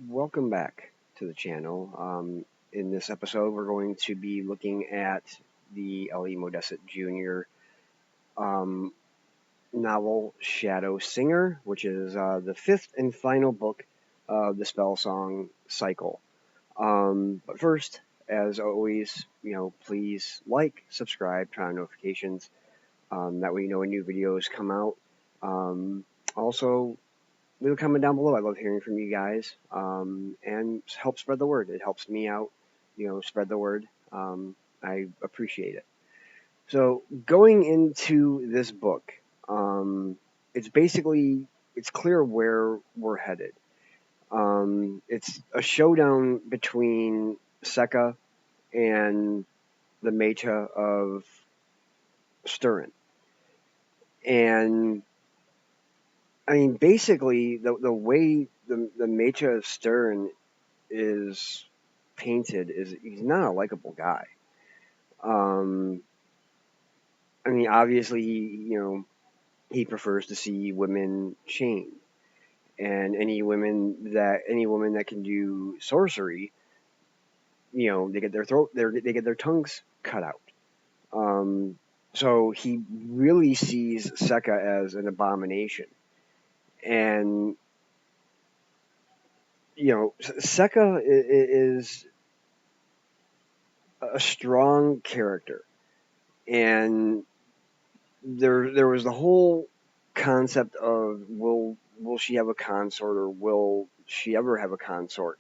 Welcome back to the channel. In this episode, we're going to be looking at the L.E. Modesitt Jr. Um, novel Shadowsinger, which is the fifth and final book of the Spellsong cycle. But first, as always, please like, subscribe, turn on notifications. That way you know when new videos come out. Also, leave a comment down below. I love hearing from you guys, and help spread the word. It helps me out, spread the word. I appreciate it. So going into this book, it's basically it's clear where we're headed. It's a showdown between Sekka and the Meta of Sturin, and I mean basically the way the Meta of Sturin is painted is he's not a likable guy. Um, I mean, obviously, he prefers to see women chained, and any woman that can do sorcery, they get their they get their tongues cut out. Um, so he really sees Sekka as an abomination, and Sekka is a strong character, and there was the whole concept of will she have a consort, or will she ever have a consort,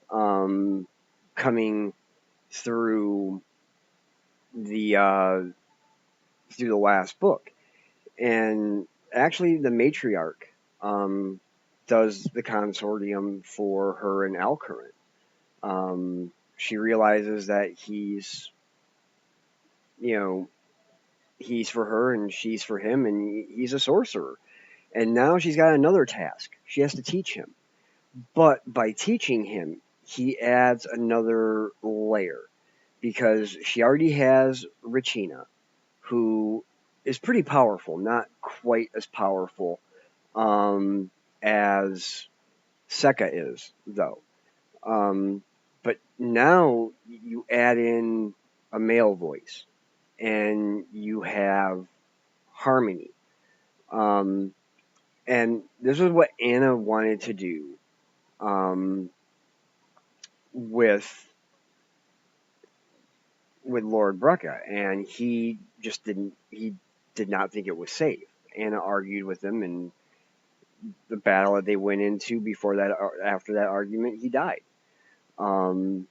um, coming through the through the last book. And actually the matriarch um, does the consortium for her and Alcurant. She realizes that you know he's for her and she's for him, and he's a sorcerer. And now she's got another task. She has to teach him. But by teaching him, he adds another layer, because she already has Regina, who is pretty powerful, not quite as powerful as Sekka is, though. Um, but now you add in a male voice, and you have harmony. Um, and this is what Anna wanted to do, um, with Lord Brecca, and he just didn't. He did not think it was safe. Anna argued with him, and the battle that they went into before that, after that argument, he died. Um,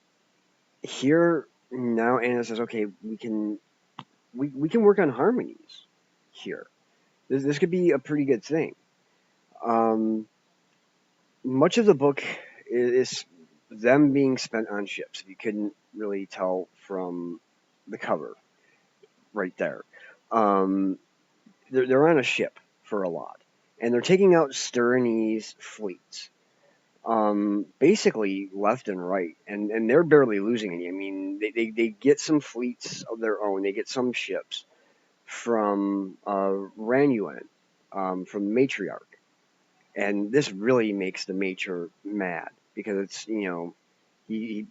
Here now, Anna says, "Okay, we can work on harmonies here. This could be a pretty good thing." Um, Much of the book is them being spent on ships. You couldn't really tell from the cover right there. Um, they're on a ship for a lot, and they're taking out Styranese fleets, basically left and right, and they're barely losing any. I mean, they get some fleets of their own. They get some ships from Ranuen, from the Matriarch, and this really makes the Matriarch mad, because it's he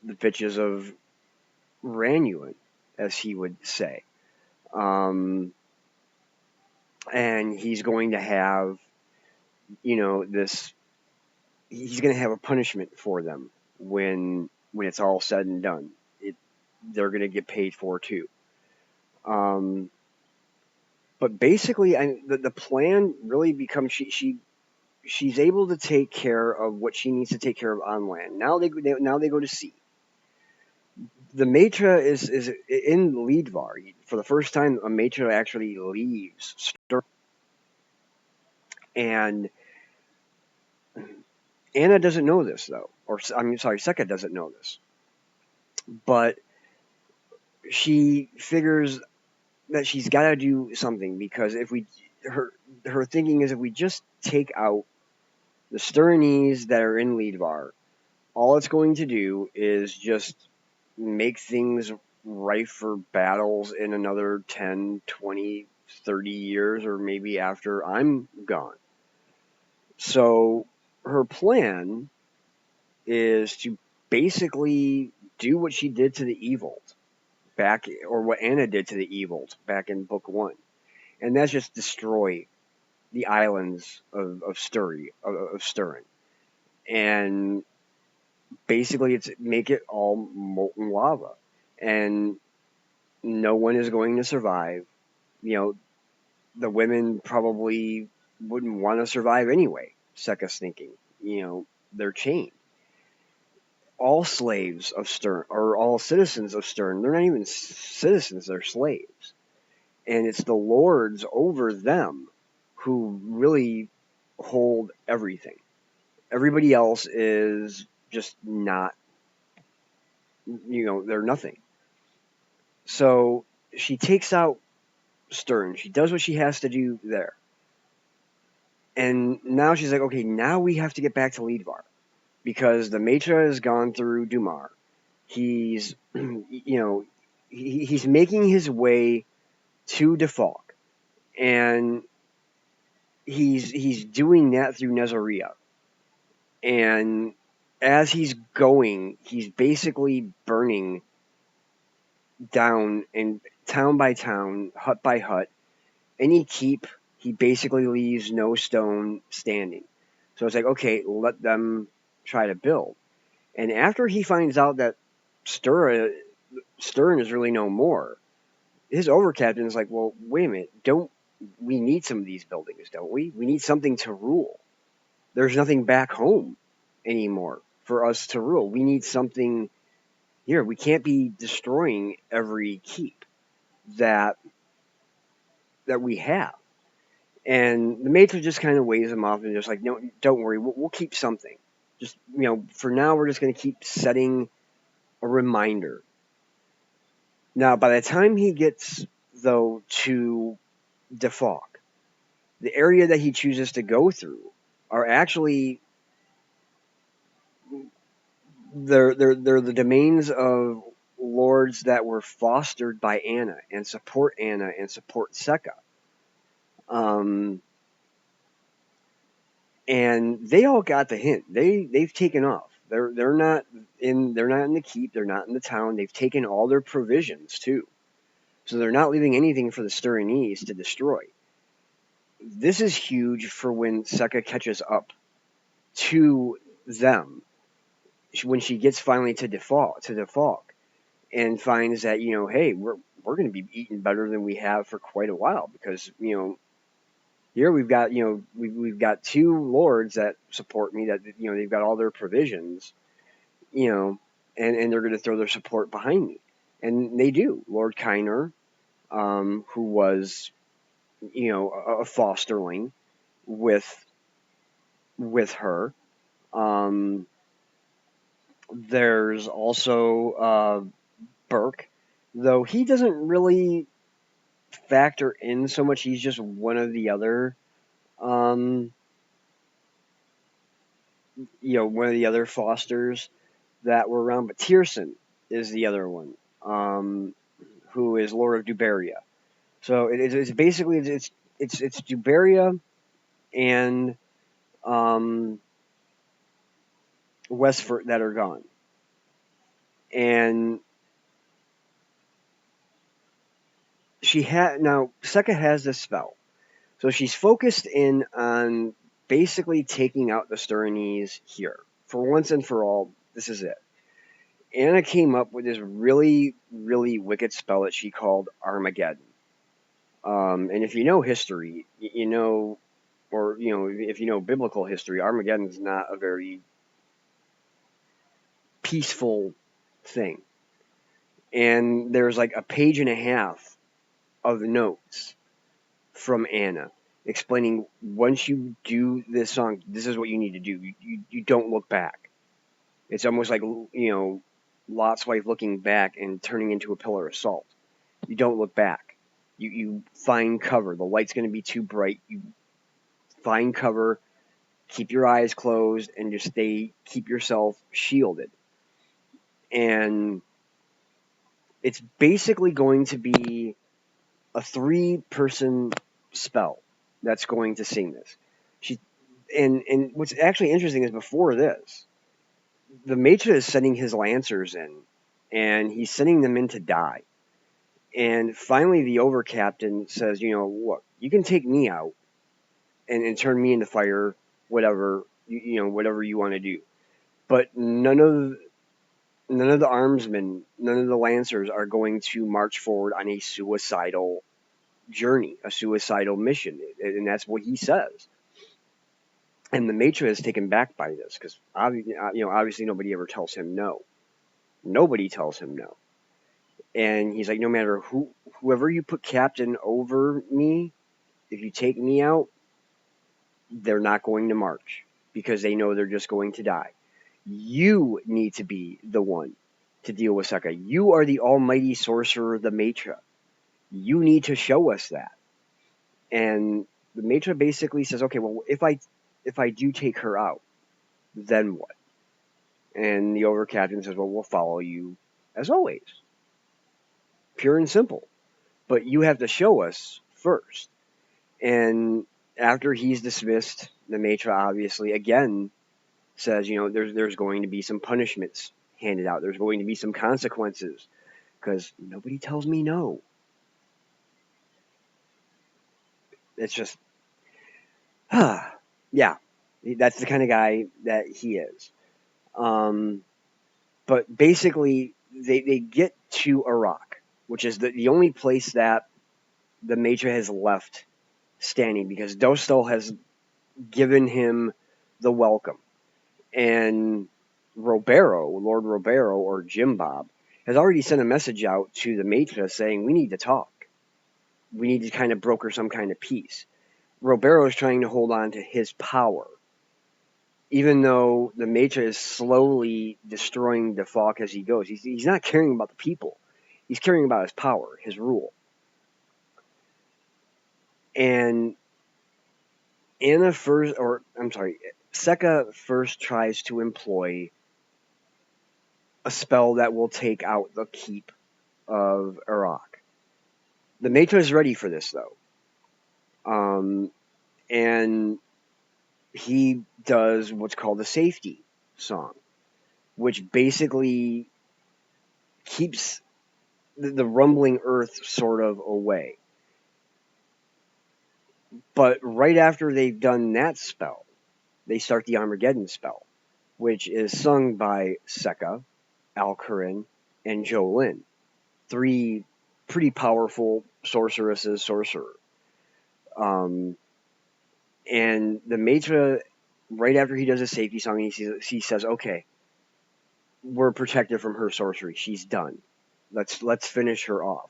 the bitches of Ranuen, as he would say. Um, and he's going to have this he's going to have a punishment for them when it's all said and done. They're going to get paid for too. Um, but basically, the plan really becomes she's able to take care of what she needs to take care of on land. Now they go to sea. The Matra is in Leadvar for the first time. A Matra actually leaves Stir, and Anna doesn't know this, though, or I'm sorry, Sekka doesn't know this, but she figures that she's got to do something, because if we her thinking is, if we just take out the Styranese that are in Leadvar, all it's going to do is just make things rife for battles in another 10, 20, 30 years, or maybe after I'm gone. So her plan is to basically do what she did to the Evolt back, or what Anna did to the Evolt back in book 1, and that's just destroy the islands of Stirring, and basically it's make it all molten lava, and no one is going to survive. You know, the women probably wouldn't want to survive anyway. Sekka's thinking, they're chained. All slaves of Stern, or all citizens of Stern, they're not even citizens, they're slaves. And it's the lords over them who really hold everything. Everybody else is just not, they're nothing. So she takes out Stern. She does what she has to do there. And now she's like, okay, now we have to get back to Leadvar. Because the Matra has gone through Dumar. He's, he's making his way to Defalk. And he's doing that through Nezaria. And as he's going, he's basically burning down, and town by town, hut by hut, any keep, he basically leaves no stone standing. So it's like, okay, let them try to build. And after he finds out that Stern is really no more, his overcaptain is like, well, wait a minute, we need some of these buildings, don't we? We need something to rule. There's nothing back home anymore for us to rule. We need something here. We can't be destroying every keep that we have. And the Matra just kind of weighs him off and just like, no, don't worry, we'll keep something. Just, for now, we're just going to keep setting a reminder. Now, by the time he gets, though, to Defalk, the area that he chooses to go through are actually, they're the domains of lords that were fostered by Anna and support Sekka. And they all got the hint. They've taken off. They're not in the keep. They're not in the town. They've taken all their provisions too, so they're not leaving anything for the Stirringese to destroy. This is huge for when Sekka catches up to them, when she gets finally to Defalk, and finds that hey, we're going to be eating better than we have for quite a while, because here we've got we've got 2 lords that support me, that they've got all their provisions, and they're going to throw their support behind me, and they do. Lord Kyner, who was a fosterling with her. There's also Burke, though he doesn't really factor in so much. He's just one of the other one of the other fosters that were around. But Tierson is the other one, who is Lord of Duberia. So it's basically it's Duberia and Westford that are gone, and Sekka has this spell, so she's focused in on basically taking out the Stirringese here for once and for all. This is it. Anna came up with this really, really wicked spell that she called Armageddon. And if you know history, if you know biblical history, Armageddon is not a very peaceful thing. And there's like a page and a half of notes from Anna explaining, once you do this song, this is what you need to do. You don't look back. It's almost like, Lot's wife looking back and turning into a pillar of salt. You don't look back. You find cover. The light's going to be too bright. You find cover, keep your eyes closed, and just keep yourself shielded. And it's basically going to be a 3-person spell that's going to sing this. And what's actually interesting is before this, the Matra is sending his Lancers in, and he's sending them in to die. And finally, the Overcaptain says, look, you can take me out and turn me into fire, whatever whatever you want to do. But none of the armsmen, none of the Lancers are going to march forward on a suicidal journey, a suicidal mission, and that's what he says. And the Matra is taken back by this because obviously nobody ever tells him no. Nobody tells him no. And he's like, no matter whoever you put captain over me, if you take me out, they're not going to march because they know they're just going to die. You need to be the one to deal with Sekka. You are the almighty sorcerer, the Matra. You need to show us that. And the Matra basically says, okay, well, if I do take her out, then what? And the Overcaptain says, well, we'll follow you as always. Pure and simple. But you have to show us first. And after he's dismissed, the Matra obviously again says, there's going to be some punishments handed out. There's going to be some consequences because nobody tells me no. It's just, yeah, that's the kind of guy that he is. But basically, they get to Iraq, which is the only place that the Matra has left standing because Dostal has given him the welcome. And Lord Robero, or Jim Bob, has already sent a message out to the Matra saying, we need to talk. We need to kind of broker some kind of peace. Robero is trying to hold on to his power, even though the Matra is slowly destroying the Falk as he goes. He's not caring about the people. He's caring about his power, his rule. And Sekka first tries to employ a spell that will take out the keep of Iraq. The Matra is ready for this, though. And he does what's called a safety song, which basically keeps the rumbling earth sort of away. But right after they've done that spell, they start the Armageddon spell, which is sung by Sekka, Alcurin, and Jolin. 3 pretty powerful sorceresses, sorcerer. And the Matra, right after he does a safety song, he says, okay, we're protected from her sorcery. She's done. Let's finish her off.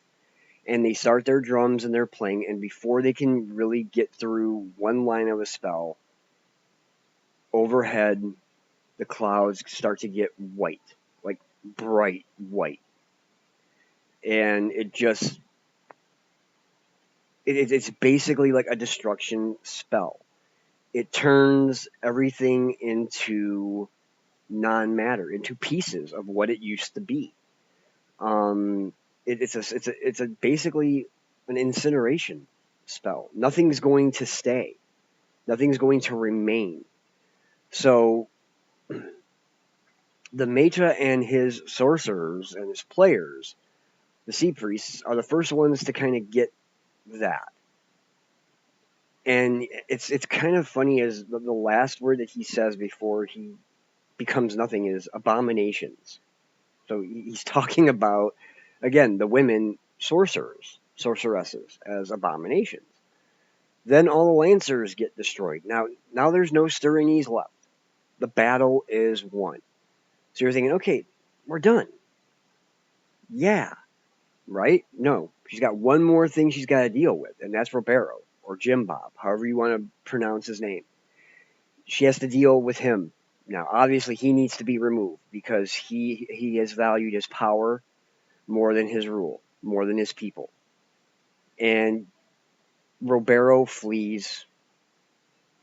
And they start their drums and they're playing, and before they can really get through one line of a spell, overhead, the clouds start to get white, like bright white. And it's basically like a destruction spell. It turns everything into non-matter, into pieces of what it used to be. It's basically an incineration spell. Nothing's going to stay. Nothing's going to remain. So the Matra and his sorcerers and his players, the sea priests, are the first ones to kind of get that. And it's kind of funny as the last word that he says before he becomes nothing is abominations. So he's talking about, again, the women sorceresses, as abominations. Then all the Lancers get destroyed. Now there's no Styronese left. The battle is won. So you're thinking, okay, we're done. Yeah, right? No, she's got one more thing she's got to deal with, and that's Robero, or Jim Bob, however you want to pronounce his name. She has to deal with him. Now, obviously, he needs to be removed because he has valued his power more than his rule, more than his people. And Robero flees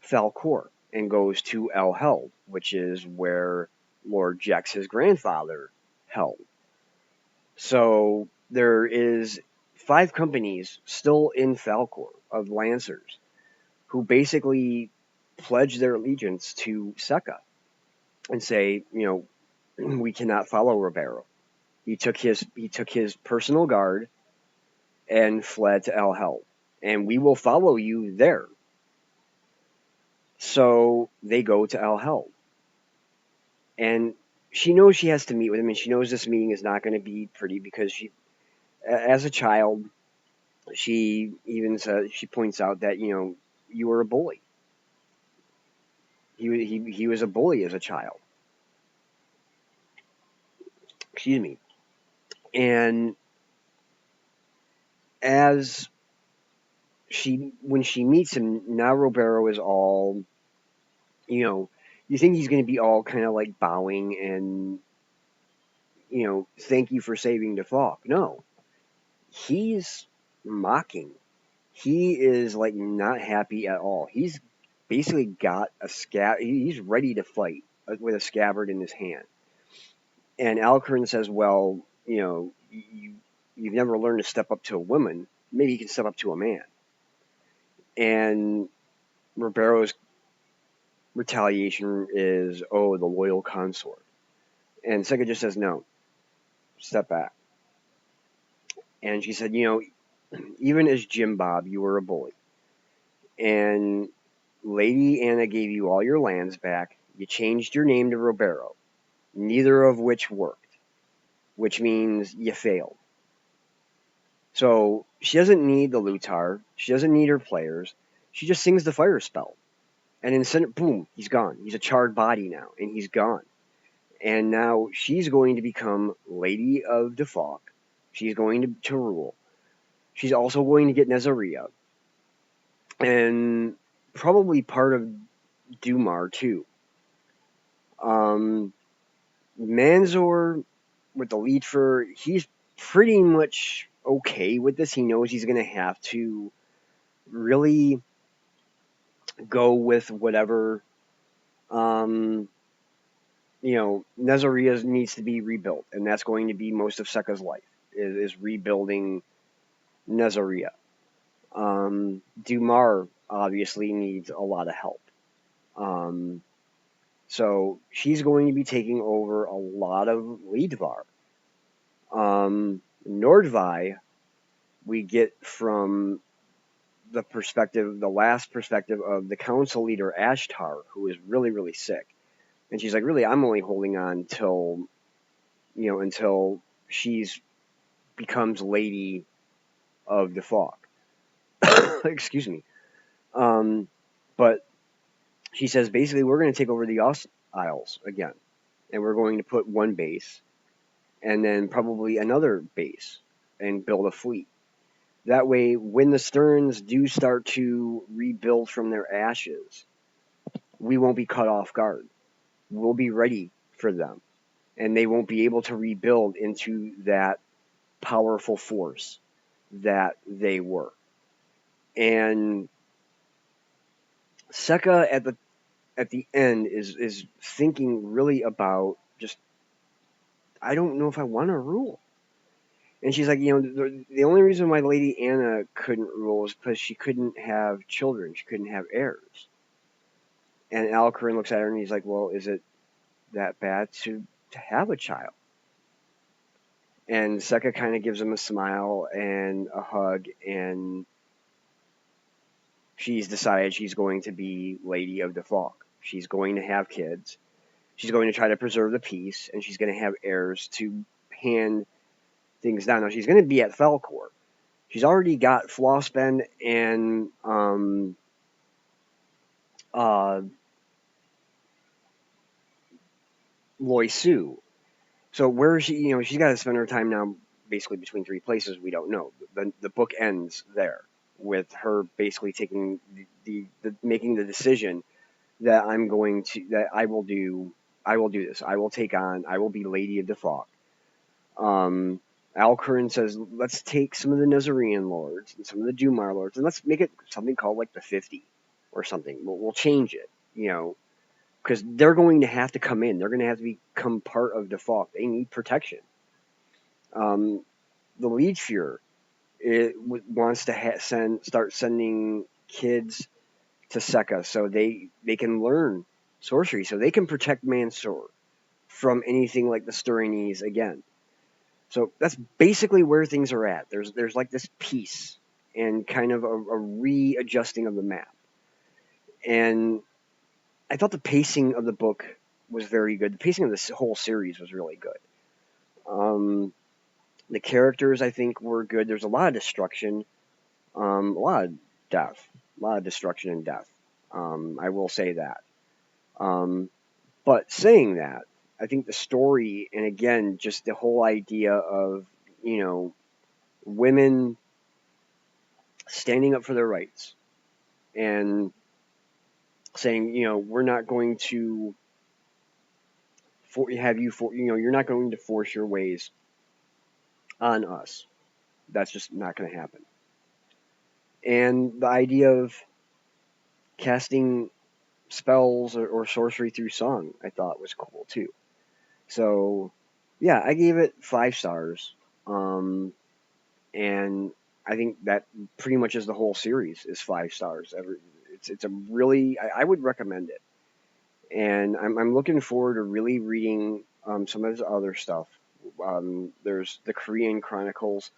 Falkor and goes to El Held, which is where Lord Jex, his grandfather, held. So there is 5 companies still in Falkor of Lancers who basically pledge their allegiance to Sekka and say, we cannot follow Ribeiro. He took his personal guard and fled to El Hell, and we will follow you there. So they go to El Hell, and she knows she has to meet with him, and she knows this meeting is not going to be pretty because as a child, she points out that you were a bully. He was a bully as a child. Excuse me. And as when she meets him, now Roberto is all, you think he's going to be all kind of like bowing and, thank you for saving the flock. No, he's mocking. He is like not happy at all. He's basically got a he's ready to fight with a scabbard in his hand. And Alcorn says, well, you've never learned to step up to a woman. Maybe you can step up to a man. And Ribeiro's retaliation is, oh, the loyal consort. And Sekka just says, no, step back. And she said, even as Jim Bob, you were a bully. And Lady Anna gave you all your lands back. You changed your name to Ribeiro, neither of which worked, which means you failed. So she doesn't need the Lutar. She doesn't need her players. She just sings the fire spell. And then, boom, he's gone. He's a charred body now, and he's gone. And now she's going to become Lady of Defalk. She's going to rule. She's also going to get Nezaria. And probably part of Dumar, too. Manzor, with the lead for, he's pretty much okay with this. He knows he's going to have to really go with whatever, Nezaria needs to be rebuilt. And that's going to be most of Sekka's life, is rebuilding Nezaria. Dumar obviously needs a lot of help. So she's going to be taking over a lot of Lidvar. Nordvi, we get from the last perspective of the council leader Ashtar, who is really, really sick. And she's like, really, I'm only holding on until she's becomes Lady of the Falk. Excuse me. But she says, basically, we're going to take over the Isles again. And we're going to put one base and then probably another base and build a fleet. That way, when the Sterns do start to rebuild from their ashes, we won't be caught off guard. We'll be ready for them. And they won't be able to rebuild into that powerful force that they were. And Sekka at the end is thinking really about just, I don't know if I want to rule. And she's like, the only reason why Lady Anna couldn't rule is because she couldn't have children. She couldn't have heirs. And Alcorin looks at her and he's like, well, is it that bad to have a child? And Sekka kind of gives him a smile and a hug, and she's decided she's going to be Lady of the Falk. She's going to have kids. She's going to try to preserve the peace, and she's going to have heirs to hand things down. Now, she's going to be at Falkor. She's already got Flossbend and Loisu. So where is she? She's got to spend her time now basically between three places we don't know. The book ends there with her basically taking making the decision that I will do this. I will be Lady of the Falk. Alcurin says, let's take some of the Nazarian lords and some of the Dumar lords and let's make it something called like the 50 or something. We'll change it, because they're going to have to come in. They're going to have to become part of the Falk. They need protection. The Liedfuhrer wants to start sending kids to Sekka, so they can learn sorcery, so they can protect Mansoor from anything like the Stirrings again. So that's basically where things are at. There's like this peace and kind of a readjusting of the map. And I thought the pacing of the book was very good. The pacing of this whole series was really good. The characters, I think, were good. There's a lot of destruction, a lot of death, a lot of destruction and death. I will say that. But saying that, I think the story, and again, just the whole idea of, women standing up for their rights and saying, we're not going to you're not going to force your ways on us. That's just not going to happen. And the idea of casting spells or sorcery through song, I thought was cool too. So, yeah, I gave it 5 stars. And I think that pretty much is the whole series is 5 stars. It's a really, I would recommend it. And I'm looking forward to really reading some of his other stuff. There's the Korean Chronicles.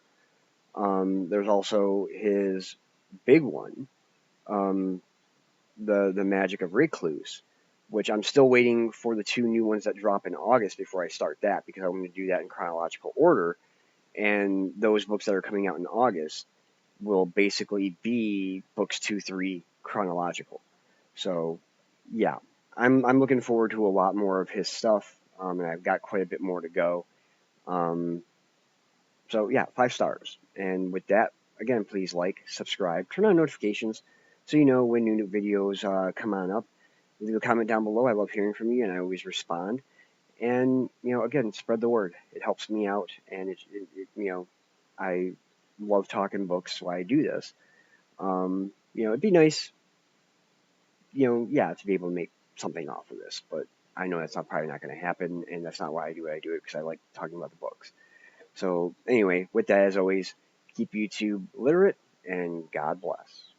There's also his big one, the Magic of Recluse, which I'm still waiting for the 2 new ones that drop in August before I start that, because I'm going to do that in chronological order. And those books that are coming out in August will basically be books 2, 3 chronological. So, yeah, I'm looking forward to a lot more of his stuff, and I've got quite a bit more to go. So yeah, 5 stars. And with that, again, please like, subscribe, turn on notifications so you know when new videos come on up. Leave a comment down below. I love hearing from you, and I always respond. And again, spread the word. It helps me out, and I love talking books, so I do this. It'd be nice, to be able to make something off of this, but I know that's probably not going to happen, and that's not why I do it. I do it because I like talking about the books. So anyway, with that, as always, keep YouTube literate, and God bless.